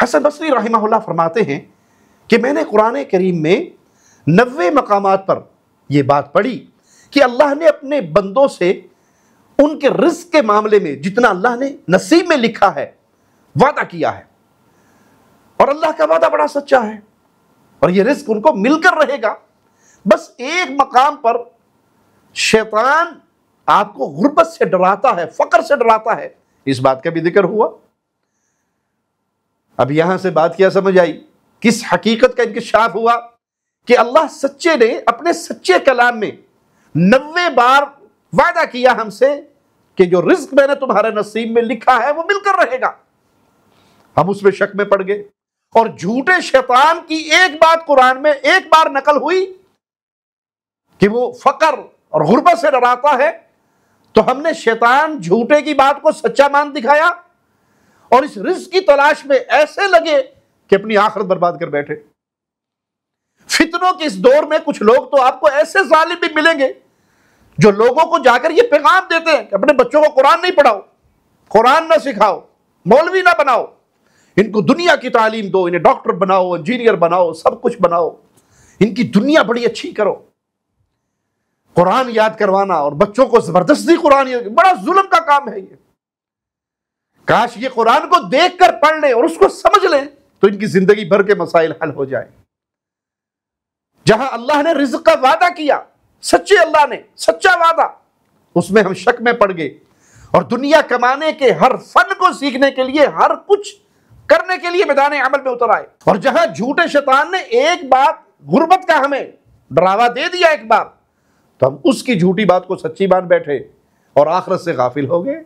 हसन बसरी रहमहुल्लाह फरमाते हैं कि मैंने कुरान करीम में 90 मकामात पर यह बात पढ़ी कि अल्लाह ने अपने बंदों से उनके रिज़्क़ के मामले में जितना अल्लाह ने नसीब में लिखा है वादा किया है, और अल्लाह का वादा बड़ा सच्चा है और यह रिज़्क़ उनको मिलकर रहेगा। बस एक मकाम पर शैतान आपको गुर्बत से डराता है, फकर से डराता है, इस बात का भी जिक्र हुआ। अब यहां से बात क्या समझ आई, किस हकीकत का इंकिशाफ हुआ कि अल्लाह सच्चे ने अपने सच्चे कलाम में 90 बार वादा किया हमसे कि जो रिज़्क़ मैंने तुम्हारे नसीब में लिखा है वो मिलकर रहेगा। हम उसमें शक में पड़ गए और झूठे शैतान की एक बात कुरान में एक बार नकल हुई कि वो फकर और गुर्बत से डराता है, तो हमने शैतान झूठे की बात को सच्चा मान दिखाया और इस रिज़्क़ की तलाश में ऐसे लगे कि अपनी आखिरत बर्बाद कर बैठे। फितनों के इस दौर में कुछ लोग तो आपको ऐसे जालिम भी मिलेंगे जो लोगों को जाकर ये पैगाम देते हैं कि अपने बच्चों को कुरान नहीं पढ़ाओ, कुरान ना सिखाओ, मौलवी ना बनाओ, इनको दुनिया की तालीम दो, इन्हें डॉक्टर बनाओ, इंजीनियर बनाओ, सब कुछ बनाओ, इनकी दुनिया बड़ी अच्छी करो। कुरान याद करवाना और बच्चों को जबरदस्ती कुरान याद, बड़ा जुल्म का काम है ये। काश ये कुरान को देख कर पढ़ लें और उसको समझ लें तो इनकी जिंदगी भर के मसाइल हल हो जाए। जहां अल्लाह ने रिज़्क़ का वादा किया, सच्चे अल्लाह ने सच्चा वादा, उसमें हम शक में पड़ गए और दुनिया कमाने के हर फन को सीखने के लिए, हर कुछ करने के लिए मैदान अमल में उतर आए। और जहां झूठे शैतान ने एक बात गुर्बत का हमें डरावा दे दिया एक बार, तो हम उसकी झूठी बात को सच्ची मान बैठे और आखिरत से गाफिल हो गए।